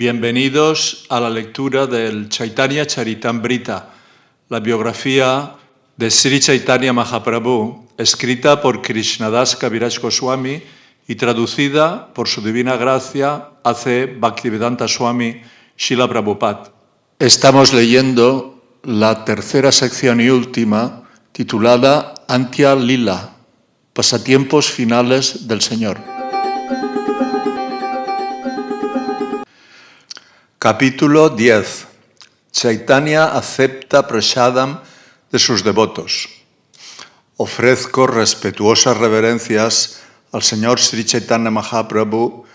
Bienvenidos a la lectura del Chaitanya Charitamrita, la biografía de Sri Chaitanya Mahaprabhu, escrita por Krishnadas Kaviraj Goswami y traducida por su divina gracia A.C. Bhaktivedanta Swami Srila Prabhupada. Estamos leyendo la tercera sección y última, titulada Antya Lila, pasatiempos finales del Señor. Capítulo 10. Chaitanya acepta prasadam de sus devotos. Ofrezco respetuosas reverencias al Señor Sri Chaitanya Mahaprabhu,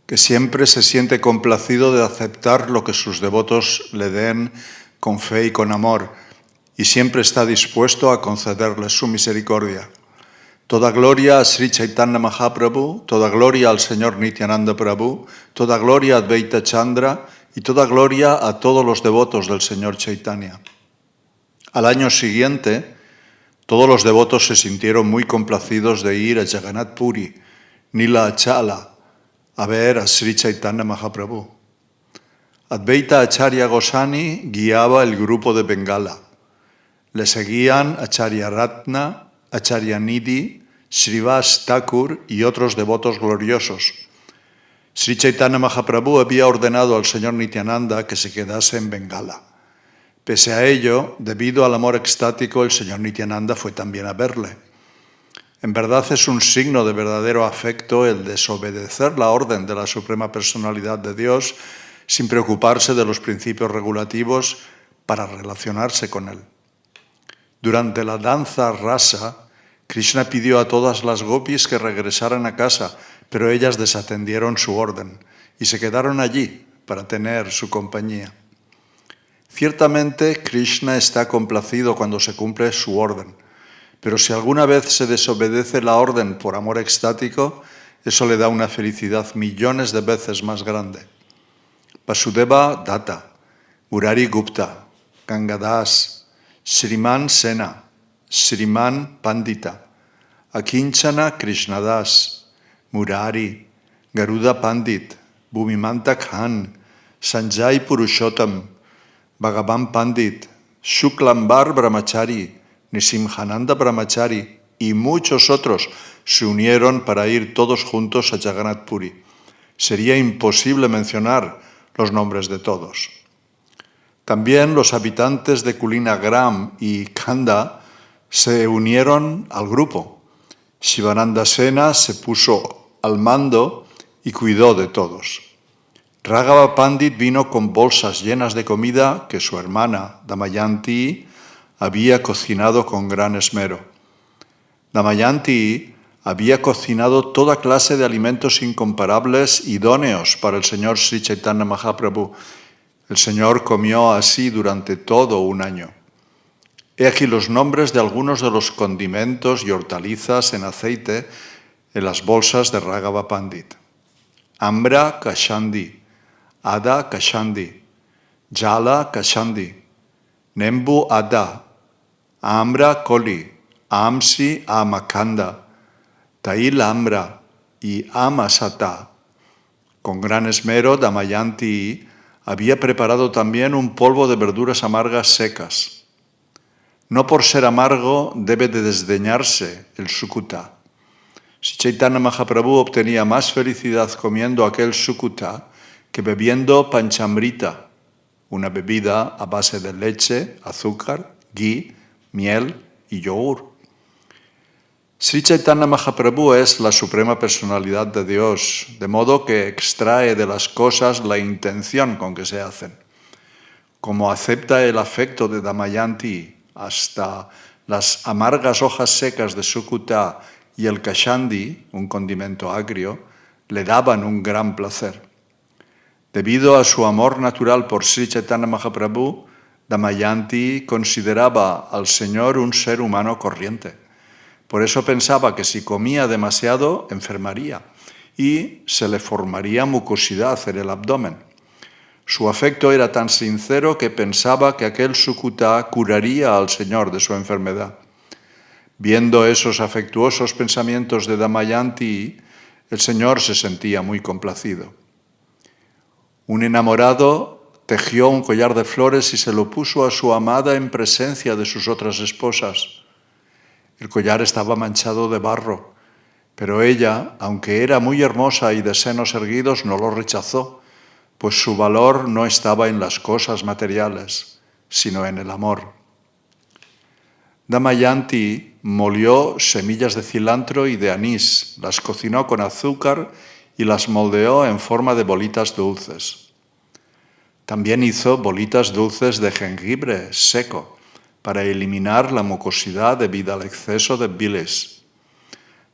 que siempre se siente complacido de aceptar lo que sus devotos le den con fe y con amor, y siempre está dispuesto a concederles su misericordia. Toda gloria a Sri Chaitanya Mahaprabhu, toda gloria al Señor Nityananda Prabhu, toda gloria a Advaita Chandra y toda gloria a todos los devotos del Señor Chaitanya. Al año siguiente, todos los devotos se sintieron muy complacidos de ir a Jagannath Puri, Nila Achala, a ver a Sri Chaitanya Mahaprabhu. Advaita Acharya Goswami guiaba el grupo de Bengala. Le seguían Acharya Ratna, Acharya Nidhi, Srivas Thakur y otros devotos gloriosos. Sri Chaitanya Mahaprabhu había ordenado al señor Nityananda que se quedase en Bengala. Pese a ello, debido al amor extático, el señor Nityananda fue también a verle. En verdad es un signo de verdadero afecto el desobedecer la orden de la Suprema Personalidad de Dios sin preocuparse de los principios regulativos para relacionarse con él. Durante la danza rasa, Krishna pidió a todas las gopis que regresaran a casa, pero ellas desatendieron su orden y se quedaron allí para tener su compañía. Ciertamente, Krishna está complacido cuando se cumple su orden, pero si alguna vez se desobedece la orden por amor extático, eso le da una felicidad millones de veces más grande. Vasudeva Datta, Murari Gupta, Gangadas, Sriman Sena, Sriman Pandita, Akinchana Krishnadas, Murari, Garuda Pandit, Bhumimanta Khan, Sanjay Purushottam, Bhagavan Pandit, Shuklambar Brahmachari, Nisimhananda Brahmachari y muchos otros se unieron para ir todos juntos a Jagannath Puri. Sería imposible mencionar los nombres de todos. También los habitantes de Kulinagram y Khanda se unieron al grupo. Shivananda Sena se puso al mando y cuidó de todos. Raghava Pandit vino con bolsas llenas de comida que su hermana Damayanti había cocinado con gran esmero. Damayanti había cocinado toda clase de alimentos incomparables idóneos para el señor Sri Chaitanya Mahaprabhu. El señor comió así durante todo un año. He aquí los nombres de algunos de los condimentos y hortalizas en aceite en las bolsas de Raghava Pandit. Ambra Kashandi, Ada Kashandi, Jala Kashandi, Nembu Ada, Ambra Koli, Amsi Amakanda, Tail Ambra y Amasata. Con gran esmero, Damayanti había preparado también un polvo de verduras amargas secas. No por ser amargo debe de desdeñarse el sukuta. Si Chaitanya Mahaprabhu obtenía más felicidad comiendo aquel sukuta que bebiendo panchamrita, una bebida a base de leche, azúcar, ghee, miel y yogur. Sri Chaitanya Mahaprabhu es la suprema personalidad de Dios, de modo que extrae de las cosas la intención con que se hacen. Como acepta el afecto de Damayanti hasta las amargas hojas secas de sukuta y el kashandi, un condimento agrio, le daban un gran placer. Debido a su amor natural por Sri Chaitanya Mahaprabhu, Damayanti consideraba al Señor un ser humano corriente. Por eso pensaba que si comía demasiado, enfermaría y se le formaría mucosidad en el abdomen. Su afecto era tan sincero que pensaba que aquel sukuta curaría al Señor de su enfermedad. Viendo esos afectuosos pensamientos de Damayanti, el Señor se sentía muy complacido. Un enamorado tejió un collar de flores y se lo puso a su amada en presencia de sus otras esposas. El collar estaba manchado de barro, pero ella, aunque era muy hermosa y de senos erguidos, no lo rechazó, pues su valor no estaba en las cosas materiales, sino en el amor. Damayanti molió semillas de cilantro y de anís, las cocinó con azúcar y las moldeó en forma de bolitas dulces. También hizo bolitas dulces de jengibre seco para eliminar la mucosidad debida al exceso de bilis.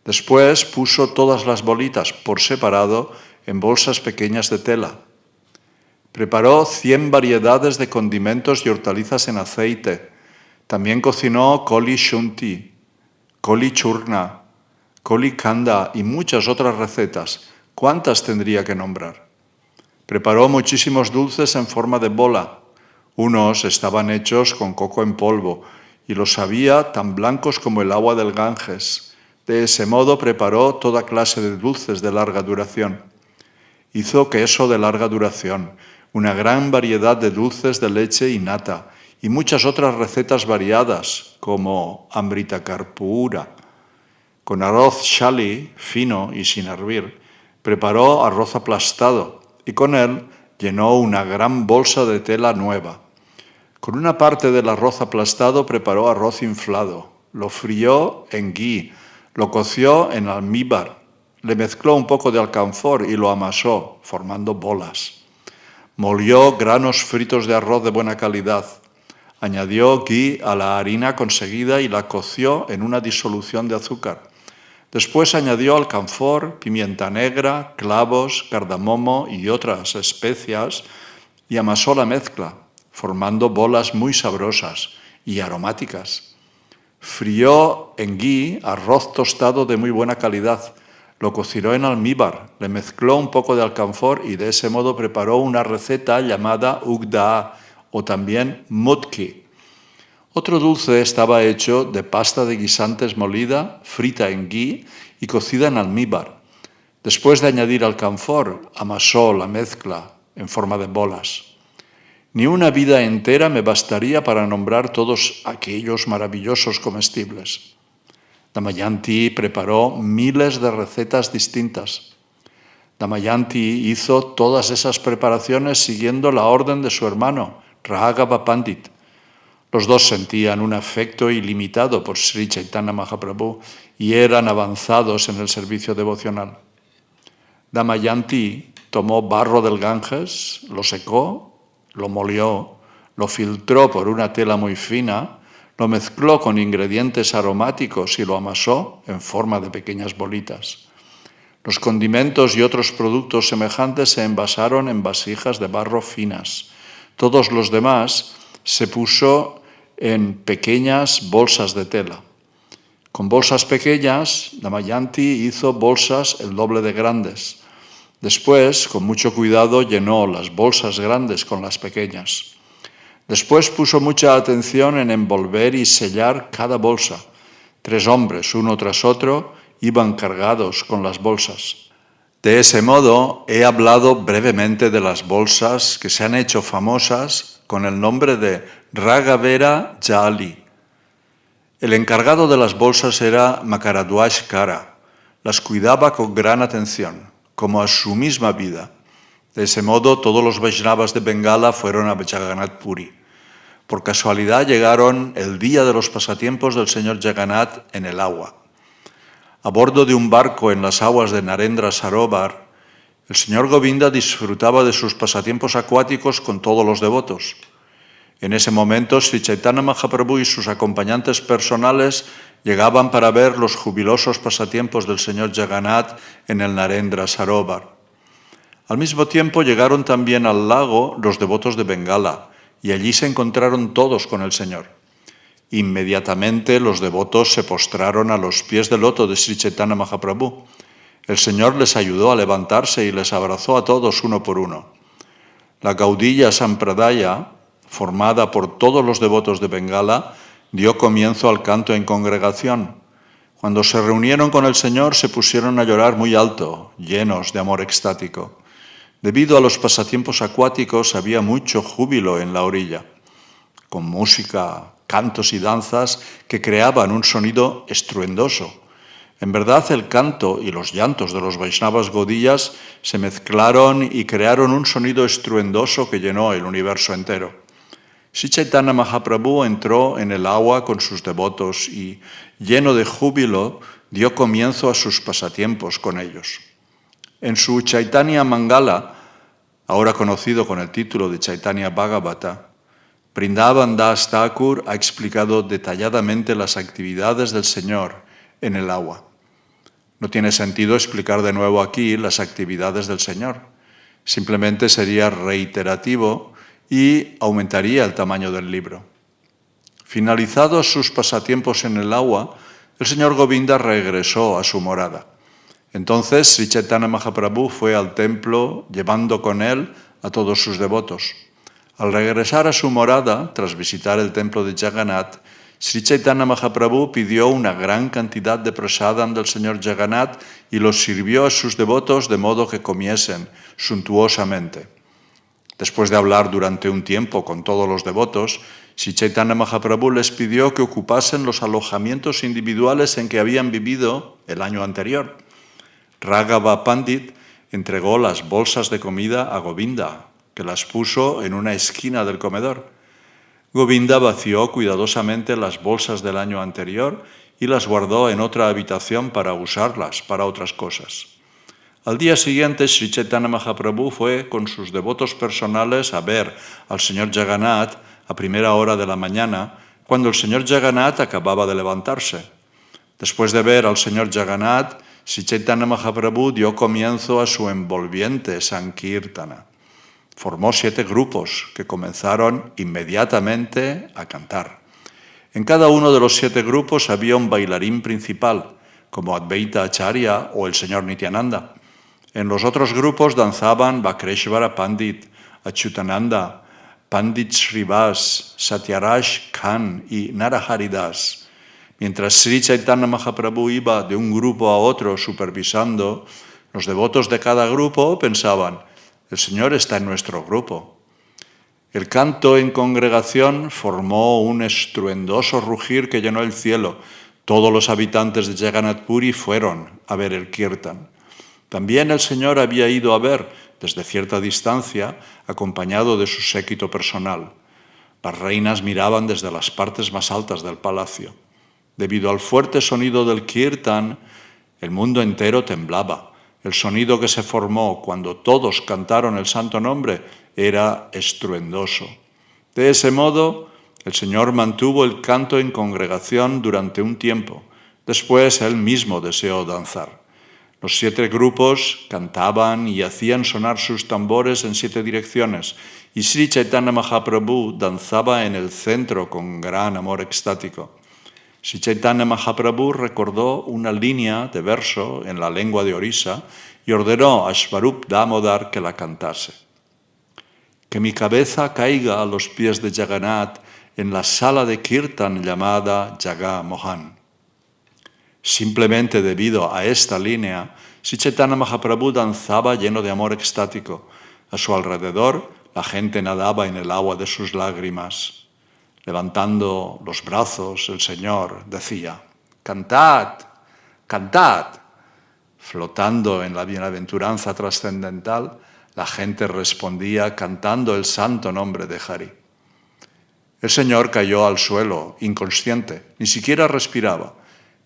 Después puso todas las bolitas por separado en bolsas pequeñas de tela. Preparó 100 variedades de condimentos y hortalizas en aceite. También cocinó koli shunti, koli churna, koli kanda y muchas otras recetas. ¿Cuántas tendría que nombrar? Preparó muchísimos dulces en forma de bola. Unos estaban hechos con coco en polvo y los había tan blancos como el agua del Ganges. De ese modo preparó toda clase de dulces de larga duración. Hizo queso de larga duración, una gran variedad de dulces de leche y nata y muchas otras recetas variadas como amrita karpura. Con arroz shali, fino y sin hervir, preparó arroz aplastado y con él llenó una gran bolsa de tela nueva. Con una parte del arroz aplastado preparó arroz inflado, lo frió en ghee, lo coció en almíbar, le mezcló un poco de alcanfor y lo amasó, formando bolas. Molió granos fritos de arroz de buena calidad. Añadió ghee a la harina conseguida y la coció en una disolución de azúcar. Después añadió alcanfor, pimienta negra, clavos, cardamomo y otras especias y amasó la mezcla, formando bolas muy sabrosas y aromáticas. Frió en ghee arroz tostado de muy buena calidad. Lo cocinó en almíbar, le mezcló un poco de alcanfor y de ese modo preparó una receta llamada ugda o también mutki. Otro dulce estaba hecho de pasta de guisantes molida, frita en ghee y cocida en almíbar. Después de añadir alcanfor, amasó la mezcla en forma de bolas. Ni una vida entera me bastaría para nombrar todos aquellos maravillosos comestibles. Damayanti preparó miles de recetas distintas. Damayanti hizo todas esas preparaciones siguiendo la orden de su hermano, Raghava Pandit. Los dos sentían un afecto ilimitado por Sri Chaitanya Mahaprabhu y eran avanzados en el servicio devocional. Damayanti tomó barro del Ganges, lo secó, lo molió, lo filtró por una tela muy fina, lo mezcló con ingredientes aromáticos y lo amasó en forma de pequeñas bolitas. Los condimentos y otros productos semejantes se envasaron en vasijas de barro finas. Todos los demás se puso en pequeñas bolsas de tela. Con bolsas pequeñas, Damayanti hizo bolsas el doble de grandes. Después, con mucho cuidado, llenó las bolsas grandes con las pequeñas. Después puso mucha atención en envolver y sellar cada bolsa. 3 hombres, uno tras otro, iban cargados con las bolsas. De ese modo, he hablado brevemente de las bolsas que se han hecho famosas con el nombre de Raghavera Jali. El encargado de las bolsas era Makaradwash Kara. Las cuidaba con gran atención, como a su misma vida. De ese modo, todos los Vaishnavas de Bengala fueron a Jagannath Puri. Por casualidad llegaron el día de los pasatiempos del señor Jagannath en el agua. A bordo de un barco en las aguas de Narendra Sarovar, el señor Govinda disfrutaba de sus pasatiempos acuáticos con todos los devotos. En ese momento, Sri Chaitanya Mahaprabhu y sus acompañantes personales llegaban para ver los jubilosos pasatiempos del señor Jagannath en el Narendra Sarovar. Al mismo tiempo llegaron también al lago los devotos de Bengala, y allí se encontraron todos con el Señor. Inmediatamente los devotos se postraron a los pies del loto de Sri Chaitanya Mahaprabhu. El Señor les ayudó a levantarse y les abrazó a todos uno por uno. La Gaudiya Sampradaya, formada por todos los devotos de Bengala, dio comienzo al canto en congregación. Cuando se reunieron con el Señor, se pusieron a llorar muy alto, llenos de amor extático. Debido a los pasatiempos acuáticos había mucho júbilo en la orilla, con música, cantos y danzas que creaban un sonido estruendoso. En verdad, el canto y los llantos de los Vaishnavas Godiyas se mezclaron y crearon un sonido estruendoso que llenó el universo entero. Sri Chaitanya Mahaprabhu entró en el agua con sus devotos y, lleno de júbilo, dio comienzo a sus pasatiempos con ellos. En su Chaitanya Mangala, ahora conocido con el título de Chaitanya Bhagavata, Vrindavan Das Thakur ha explicado detalladamente las actividades del Señor en el agua. No tiene sentido explicar de nuevo aquí las actividades del Señor. Simplemente sería reiterativo y aumentaría el tamaño del libro. Finalizados sus pasatiempos en el agua, el señor Govinda regresó a su morada. Entonces Sri Chaitanya Mahaprabhu fue al templo llevando con él a todos sus devotos. Al regresar a su morada, tras visitar el templo de Jagannath, Sri Chaitanya Mahaprabhu pidió una gran cantidad de prasadam del señor Jagannath y los sirvió a sus devotos de modo que comiesen suntuosamente. Después de hablar durante un tiempo con todos los devotos, Sri Chaitanya Mahaprabhu les pidió que ocupasen los alojamientos individuales en que habían vivido el año anterior. Raghava Pandit entregó las bolsas de comida a Govinda, que las puso en una esquina del comedor. Govinda vació cuidadosamente las bolsas del año anterior y las guardó en otra habitación para usarlas para otras cosas. Al día siguiente, Sri Chaitanya Mahaprabhu fue con sus devotos personales a ver al señor Jagannath a primera hora de la mañana, cuando el señor Jagannath acababa de levantarse. Después de ver al señor Jagannath, Sri Chaitanya Mahaprabhu dio comienzo a su envolviente Sankirtana. Formó 7 grupos que comenzaron inmediatamente a cantar. En cada uno de los 7 grupos había un bailarín principal, como Advaita Acharya o el señor Nityananda. En los otros grupos danzaban Vakreshvara Pandit, Achyutananda, Pandit Srivas, Satyaraj Khan y Narahari Das. Mientras Sri Chaitanya Mahaprabhu iba de un grupo a otro supervisando, los devotos de cada grupo pensaban: el Señor está en nuestro grupo. El canto en congregación formó un estruendoso rugir que llenó el cielo. Todos los habitantes de Jagannath Puri fueron a ver el kirtan. También el Señor había ido a ver, desde cierta distancia, acompañado de su séquito personal. Las reinas miraban desde las partes más altas del palacio. Debido al fuerte sonido del kirtan, el mundo entero temblaba. El sonido que se formó cuando todos cantaron el santo nombre era estruendoso. De ese modo, el Señor mantuvo el canto en congregación durante un tiempo. Después, Él mismo deseó danzar. Los 7 grupos cantaban y hacían sonar sus tambores en 7 direcciones, y Sri Chaitanya Mahaprabhu danzaba en el centro con gran amor extático. Sri Chaitanya Mahaprabhu recordó una línea de verso en la lengua de Orissa y ordenó a Svarup Damodar que la cantase. Que mi cabeza caiga a los pies de Jagannath en la sala de Kirtan llamada Jaga Mohan. Simplemente debido a esta línea, Sri Chaitanya Mahaprabhu danzaba lleno de amor extático. A su alrededor, la gente nadaba en el agua de sus lágrimas. Levantando los brazos, el Señor decía: «Cantad, cantad». Flotando en la bienaventuranza trascendental, la gente respondía cantando el santo nombre de Hari. El Señor cayó al suelo, inconsciente, ni siquiera respiraba,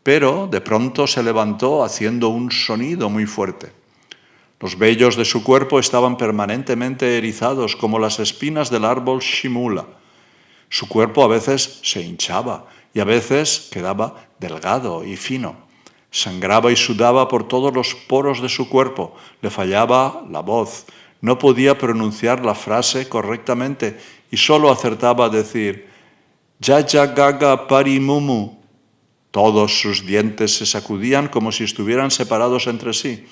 pero de pronto se levantó haciendo un sonido muy fuerte. Los vellos de su cuerpo estaban permanentemente erizados como las espinas del árbol Shimula. Su cuerpo a veces se hinchaba y a veces quedaba delgado y fino. Sangraba y sudaba por todos los poros de su cuerpo. Le fallaba la voz. No podía pronunciar la frase correctamente y solo acertaba a decir Jaya Gaga Parimumu. Todos sus dientes se sacudían como si estuvieran separados entre sí.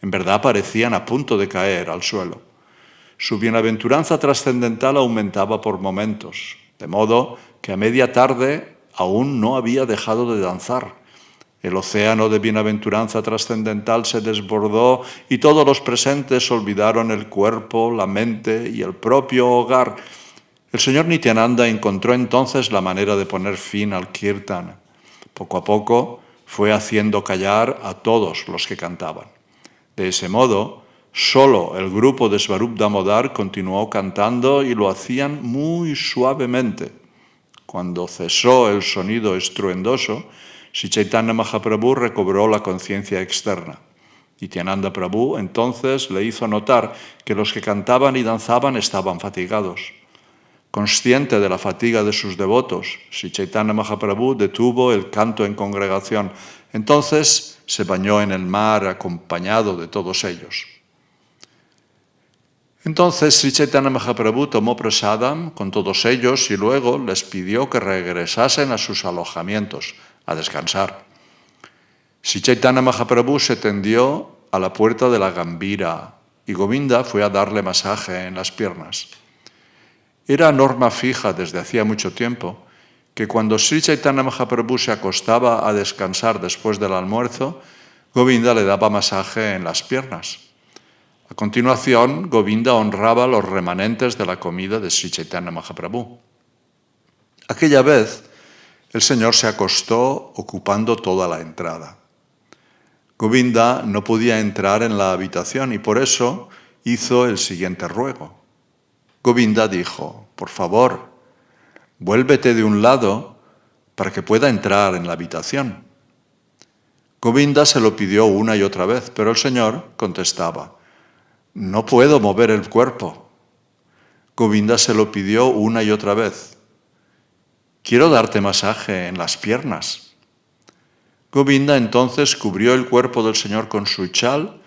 En verdad parecían a punto de caer al suelo. Su bienaventuranza trascendental aumentaba por momentos, de modo que a media tarde aún no había dejado de danzar. El océano de bienaventuranza trascendental se desbordó y todos los presentes olvidaron el cuerpo, la mente y el propio hogar. El señor Nityananda encontró entonces la manera de poner fin al kirtan. Poco a poco fue haciendo callar a todos los que cantaban. De ese modo, solo el grupo de Swarup Damodar continuó cantando y lo hacían muy suavemente. Cuando cesó el sonido estruendoso, Sri Chaitanya Mahaprabhu recobró la conciencia externa. Nityananda Prabhu entonces le hizo notar que los que cantaban y danzaban estaban fatigados. Consciente de la fatiga de sus devotos, Sri Chaitanya Mahaprabhu detuvo el canto en congregación. Entonces se bañó en el mar acompañado de todos ellos. Entonces Sri Chaitanya Mahaprabhu tomó prasadam con todos ellos y luego les pidió que regresasen a sus alojamientos, a descansar. Sri Chaitanya Mahaprabhu se tendió a la puerta de la Gambira y Govinda fue a darle masaje en las piernas. Era norma fija desde hacía mucho tiempo que cuando Sri Chaitanya Mahaprabhu se acostaba a descansar después del almuerzo, Govinda le daba masaje en las piernas. A continuación, Govinda honraba los remanentes de la comida de Sri Chaitanya Mahaprabhu. Aquella vez, el Señor se acostó ocupando toda la entrada. Govinda no podía entrar en la habitación y por eso hizo el siguiente ruego. Govinda dijo, por favor, vuélvete de un lado para que pueda entrar en la habitación. Govinda se lo pidió una y otra vez, pero el Señor contestaba, no puedo mover el cuerpo. Govinda se lo pidió una y otra vez. Quiero darte masaje en las piernas. Govinda entonces cubrió el cuerpo del Señor con su chal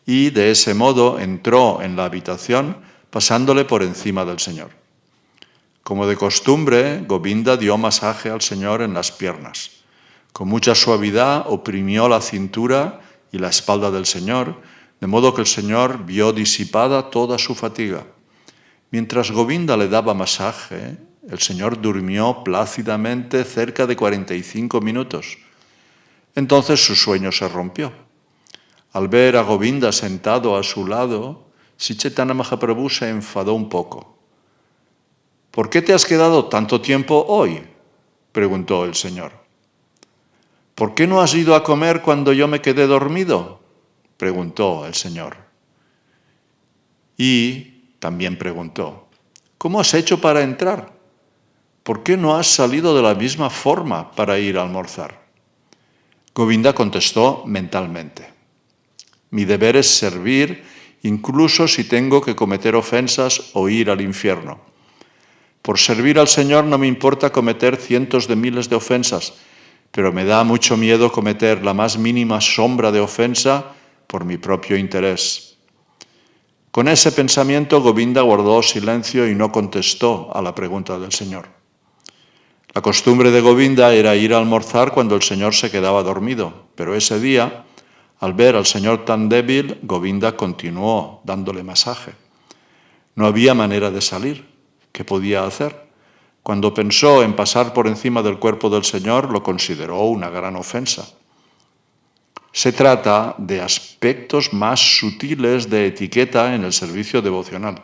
y de ese modo entró en la habitación pasándole por encima del Señor. Como de costumbre, Govinda dio masaje al Señor en las piernas. Con mucha suavidad oprimió la cintura y la espalda del Señor, de modo que el Señor vio disipada toda su fatiga. Mientras Govinda le daba masaje, el Señor durmió plácidamente cerca de 45 minutos. Entonces su sueño se rompió. Al ver a Govinda sentado a su lado, Sri Chaitanya Mahaprabhu se enfadó un poco. ¿Por qué te has quedado tanto tiempo hoy?, preguntó el Señor. ¿Por qué no has ido a comer cuando yo me quedé dormido?, preguntó el Señor. Y también preguntó, ¿cómo has hecho para entrar? ¿Por qué no has salido de la misma forma para ir a almorzar? Govinda contestó mentalmente, mi deber es servir incluso si tengo que cometer ofensas o ir al infierno. Por servir al Señor no me importa cometer cientos de miles de ofensas, pero me da mucho miedo cometer la más mínima sombra de ofensa por mi propio interés. Con ese pensamiento, Govinda guardó silencio y no contestó a la pregunta del Señor. La costumbre de Govinda era ir a almorzar cuando el Señor se quedaba dormido, pero ese día, al ver al Señor tan débil, Govinda continuó dándole masaje. No había manera de salir. ¿Qué podía hacer? Cuando pensó en pasar por encima del cuerpo del Señor, lo consideró una gran ofensa. Se trata de aspectos más sutiles de etiqueta en el servicio devocional.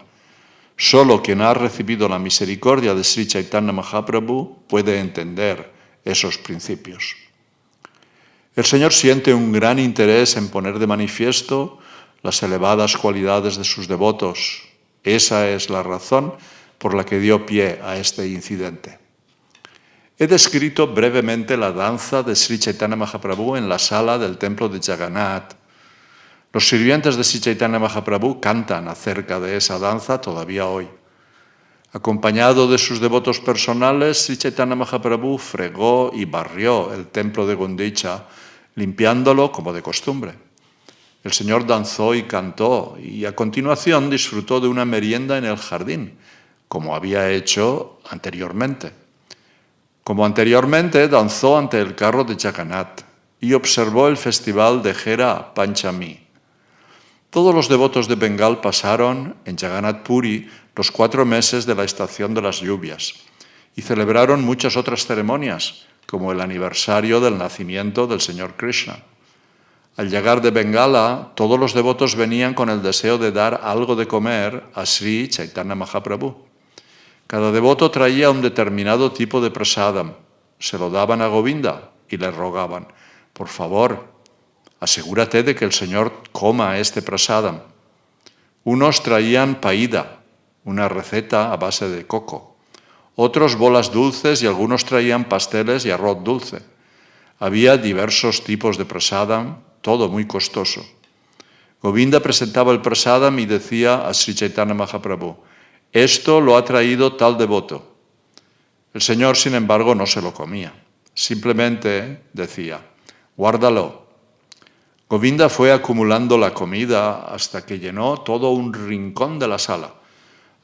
Solo quien ha recibido la misericordia de Sri Chaitanya Mahaprabhu puede entender esos principios. El Señor siente un gran interés en poner de manifiesto las elevadas cualidades de sus devotos. Esa es la razón por la que dio pie a este incidente. He descrito brevemente la danza de Sri Chaitanya Mahaprabhu en la sala del templo de Jagannath. Los sirvientes de Sri Chaitanya Mahaprabhu cantan acerca de esa danza todavía hoy. Acompañado de sus devotos personales, Sri Chaitanya Mahaprabhu fregó y barrió el templo de Gundicha, limpiándolo como de costumbre. El Señor danzó y cantó y a continuación disfrutó de una merienda en el jardín, como había hecho anteriormente. Como anteriormente, danzó ante el carro de Jagannath y observó el festival de Hera Panchami. Todos los devotos de Bengal pasaron en Jagannath Puri los 4 meses de la estación de las lluvias y celebraron muchas otras ceremonias, como el aniversario del nacimiento del Señor Krishna. Al llegar de Bengala, todos los devotos venían con el deseo de dar algo de comer a Sri Chaitanya Mahaprabhu. Cada devoto traía un determinado tipo de prasadam. Se lo daban a Govinda y le rogaban: por favor, asegúrate de que el Señor coma este prasadam. Unos traían paída, una receta a base de coco. Otros bolas dulces y algunos traían pasteles y arroz dulce. Había diversos tipos de prasadam, todo muy costoso. Govinda presentaba el prasadam y decía a Sri Chaitanya Mahaprabhu: esto lo ha traído tal devoto. El Señor, sin embargo, no se lo comía. Simplemente decía: guárdalo. Govinda fue acumulando la comida hasta que llenó todo un rincón de la sala.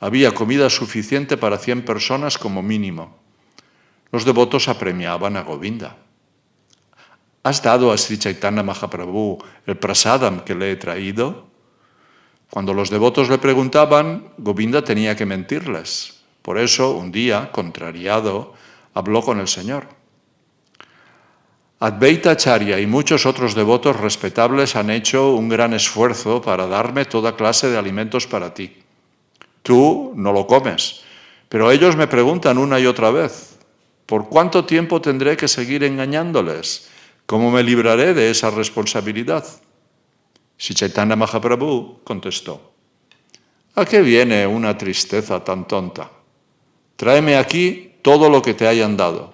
Había comida suficiente para 100 personas como mínimo. Los devotos apremiaban a Govinda. ¿Has dado a Sri Chaitanya Mahaprabhu el prasadam que le he traído? Cuando los devotos le preguntaban, Govinda tenía que mentirles. Por eso, un día, contrariado, habló con el Señor. Advaita Acharya y muchos otros devotos respetables han hecho un gran esfuerzo para darme toda clase de alimentos para ti. Tú no lo comes, pero ellos me preguntan una y otra vez: ¿por cuánto tiempo tendré que seguir engañándoles? ¿Cómo me libraré de esa responsabilidad? Sri Chaitanya Mahaprabhu contestó: ¿a qué viene una tristeza tan tonta? Tráeme aquí todo lo que te hayan dado.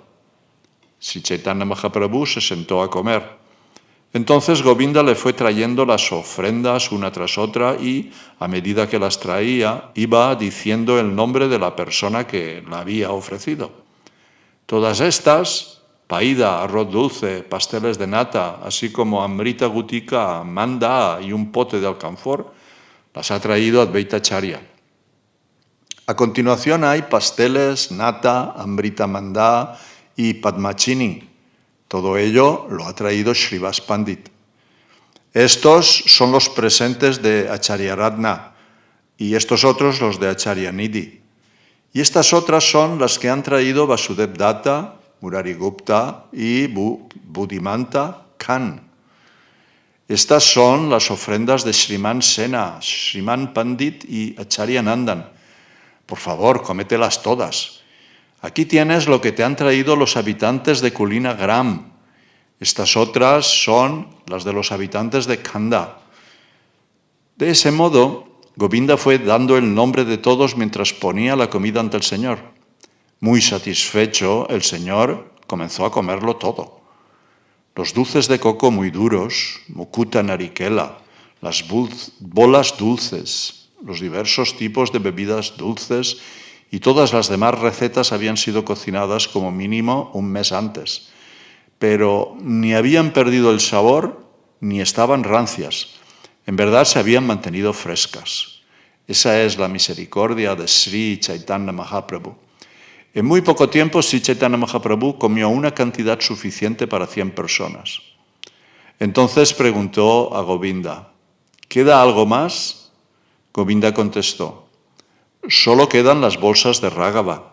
Sri Chaitanya Mahaprabhu se sentó a comer. Entonces Govinda le fue trayendo las ofrendas una tras otra y, a medida que las traía, iba diciendo el nombre de la persona que la había ofrecido. Todas estas, paída, arroz dulce, pasteles de nata, así como amrita gutika, manda y un pote de alcanfor, las ha traído Advaita Acharya. A continuación hay pasteles, nata, amrita manda y padmachini. Todo ello lo ha traído Srivas Pandit. Estos son los presentes de Acharya Ratna y estos otros los de Acharya Nidhi. Y estas otras son las que han traído Vasudev Datta, Murari Gupta y Buddhimanta Khan. Estas son las ofrendas de Sriman Sena, Sriman Pandit y Acharya Nandan. Por favor, cómetelas todas. Aquí tienes lo que te han traído los habitantes de Kulina Gram. Estas otras son las de los habitantes de Khanda. De ese modo, Govinda fue dando el nombre de todos mientras ponía la comida ante el Señor. Muy satisfecho, el Señor comenzó a comerlo todo. Los dulces de coco muy duros, mukuta narikela, las bolas dulces, los diversos tipos de bebidas dulces y todas las demás recetas habían sido cocinadas como mínimo un mes antes, pero ni habían perdido el sabor ni estaban rancias. En verdad se habían mantenido frescas. Esa es la misericordia de Sri Chaitanya Mahaprabhu. En muy poco tiempo, Sri Chaitanya Mahaprabhu comió una cantidad suficiente para 100 personas. Entonces preguntó a Govinda: ¿queda algo más? Govinda contestó: solo quedan las bolsas de Rágava.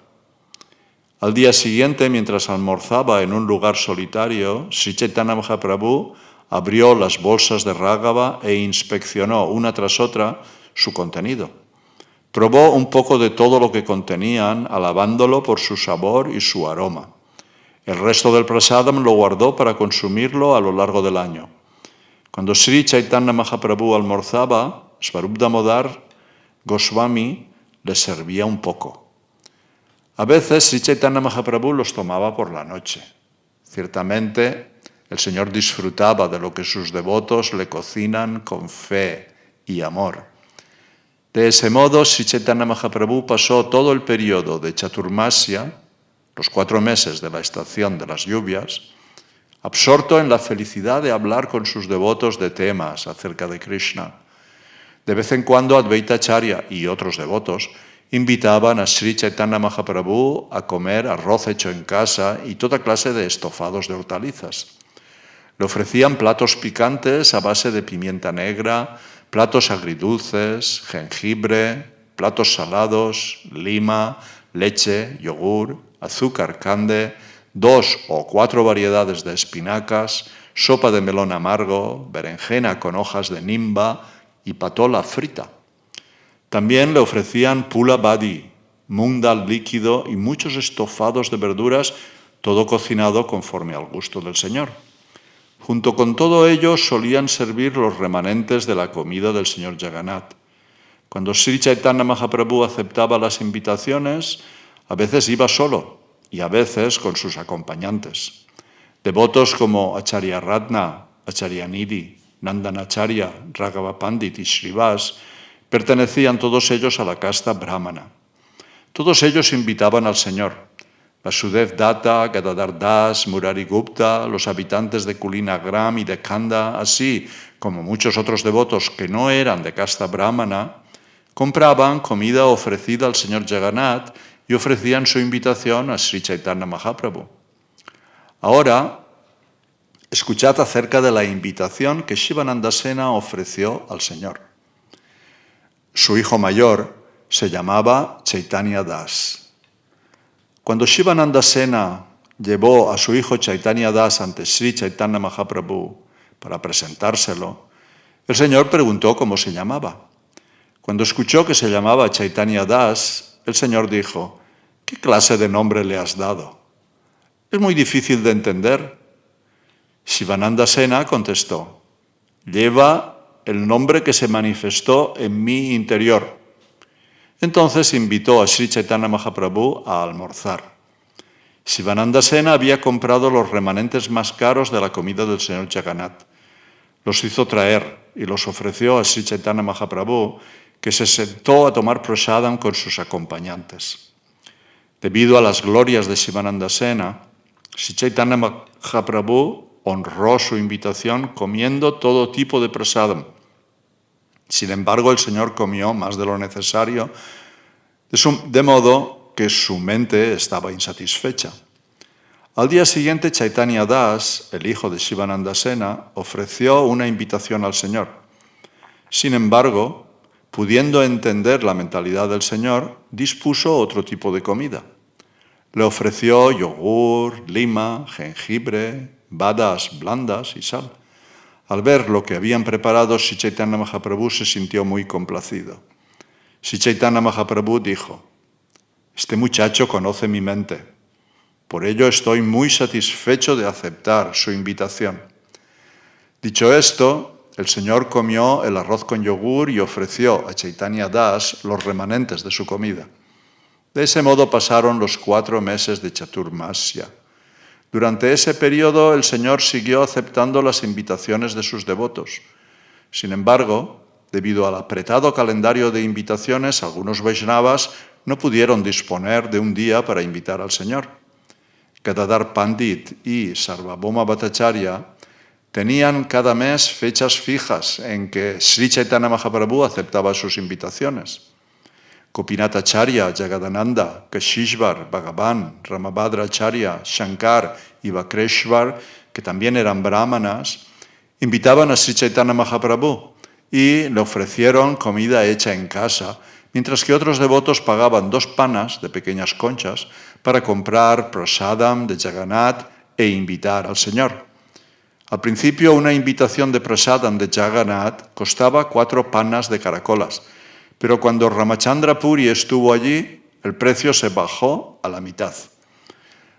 Al día siguiente, mientras almorzaba en un lugar solitario, Sri Chaitanya Mahaprabhu abrió las bolsas de Rágava e inspeccionó una tras otra su contenido. Probó un poco de todo lo que contenían, alabándolo por su sabor y su aroma. El resto del prasadam lo guardó para consumirlo a lo largo del año. Cuando Sri Chaitanya Mahaprabhu almorzaba, Swarup Damodar Goswami le servía un poco. A veces Sri Chaitanya Mahaprabhu los tomaba por la noche. Ciertamente, el Señor disfrutaba de lo que sus devotos le cocinan con fe y amor. De ese modo, Sri Chaitanya Mahaprabhu pasó todo el periodo de Chaturmasya, los 4 meses de la estación de las lluvias, absorto en la felicidad de hablar con sus devotos de temas acerca de Krishna. De vez en cuando Advaita Acharya y otros devotos invitaban a Sri Chaitanya Mahaprabhu a comer arroz hecho en casa y toda clase de estofados de hortalizas. Le ofrecían platos picantes a base de pimienta negra, platos agridulces, jengibre, platos salados, lima, leche, yogur, azúcar cande, 2 o 4 variedades de espinacas, sopa de melón amargo, berenjena con hojas de nimba y patola frita. También le ofrecían pula badi, mung dal líquido y muchos estofados de verduras, todo cocinado conforme al gusto del Señor. Junto con todo ello solían servir los remanentes de la comida del Señor Jagannath. Cuando Sri Chaitanya Mahaprabhu aceptaba las invitaciones, a veces iba solo y a veces con sus acompañantes. Devotos como Acharya Ratna, Acharya Nidhi, Nandanacharya, Raghava Pandit y Srivas pertenecían todos ellos a la casta brahmana. Todos ellos invitaban al Señor. Vasudev Datta, Gadadhar Das, Murari Gupta, los habitantes de Kulinagram y de Khanda, así como muchos otros devotos que no eran de casta brahmana, compraban comida ofrecida al Señor Jagannath y ofrecían su invitación a Sri Chaitanya Mahaprabhu. Ahora, escuchad acerca de la invitación que Shivananda Sena ofreció al Señor. Su hijo mayor se llamaba Chaitanya Das. Cuando Shivananda Sena llevó a su hijo Chaitanya Das ante Sri Chaitanya Mahaprabhu para presentárselo, el Señor preguntó cómo se llamaba. Cuando escuchó que se llamaba Chaitanya Das, el Señor dijo: ¿qué clase de nombre le has dado? Es muy difícil de entender. Shivananda Sena contestó: lleva el nombre que se manifestó en mi interior. Entonces invitó a Sri Chaitanya Mahaprabhu a almorzar. Shivananda Sena había comprado los remanentes más caros de la comida del Señor Jagannath. Los hizo traer y los ofreció a Sri Chaitanya Mahaprabhu, que se sentó a tomar prasadam con sus acompañantes. Debido a las glorias de Shivananda Sena, Sri Chaitanya Mahaprabhu honró su invitación comiendo todo tipo de prasadam. Sin embargo, el Señor comió más de lo necesario, de modo que su mente estaba insatisfecha. Al día siguiente, Chaitanya Das, el hijo de Shivananda Sena, ofreció una invitación al Señor. Sin embargo, pudiendo entender la mentalidad del Señor, dispuso otro tipo de comida. Le ofreció yogur, lima, jengibre, badas blandas y sal. Al ver lo que habían preparado, Sri Chaitanya Mahaprabhu se sintió muy complacido. Sri Chaitanya Mahaprabhu dijo: este muchacho conoce mi mente, por ello estoy muy satisfecho de aceptar su invitación. Dicho esto, el Señor comió el arroz con yogur y ofreció a Chaitanya Das los remanentes de su comida. De ese modo pasaron los 4 meses de Chaturmasya. Durante ese periodo, el Señor siguió aceptando las invitaciones de sus devotos. Sin embargo, debido al apretado calendario de invitaciones, algunos Vaishnavas no pudieron disponer de un día para invitar al Señor. Gadadhar Pandit y Sarvabhauma Bhattacharya tenían cada mes fechas fijas en que Sri Chaitanya Mahaprabhu aceptaba sus invitaciones. Gopinathacharya, Jagadananda, Kashishvar, Bhagavan, Ramabhadracharya, Shankar y Vakreshwar, que también eran brahmanas, invitaban a Sri Chaitanya Mahaprabhu y le ofrecieron comida hecha en casa, mientras que otros devotos pagaban 2 panas de pequeñas conchas para comprar prasadam de Jagannath e invitar al Señor. Al principio, una invitación de prasadam de Jagannath costaba 4 panas de caracolas, pero cuando Ramachandra Puri estuvo allí, el precio se bajó a la mitad.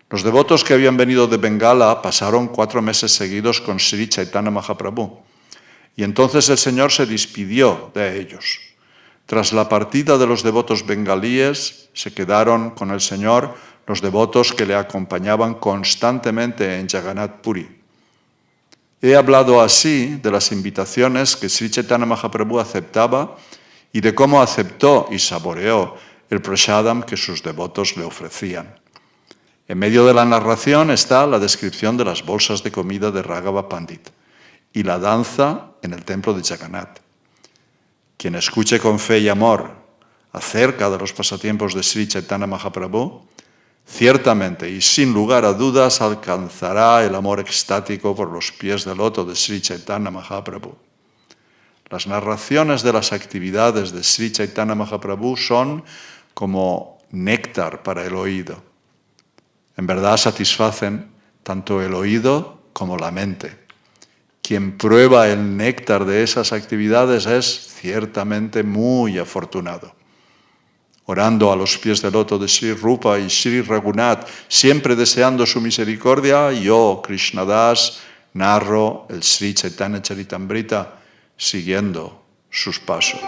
Los devotos que habían venido de Bengala pasaron 4 meses seguidos con Sri Chaitanya Mahaprabhu, y entonces el Señor se despidió de ellos. Tras la partida de los devotos bengalíes, se quedaron con el Señor los devotos que le acompañaban constantemente en Jagannath Puri. He hablado así de las invitaciones que Sri Chaitanya Mahaprabhu aceptaba y de cómo aceptó y saboreó el prasadam que sus devotos le ofrecían. En medio de la narración está la descripción de las bolsas de comida de Raghava Pandit y la danza en el templo de Jagannath. Quien escuche con fe y amor acerca de los pasatiempos de Sri Chaitanya Mahaprabhu, ciertamente y sin lugar a dudas alcanzará el amor extático por los pies del loto de Sri Chaitanya Mahaprabhu. Las narraciones de las actividades de Sri Chaitanya Mahaprabhu son como néctar para el oído. En verdad satisfacen tanto el oído como la mente. Quien prueba el néctar de esas actividades es ciertamente muy afortunado. Orando a los pies del loto de Sri Rupa y Sri Raghunath, siempre deseando su misericordia, yo, Krishnadas, narro el Sri Chaitanya Charitamrita siguiendo sus pasos.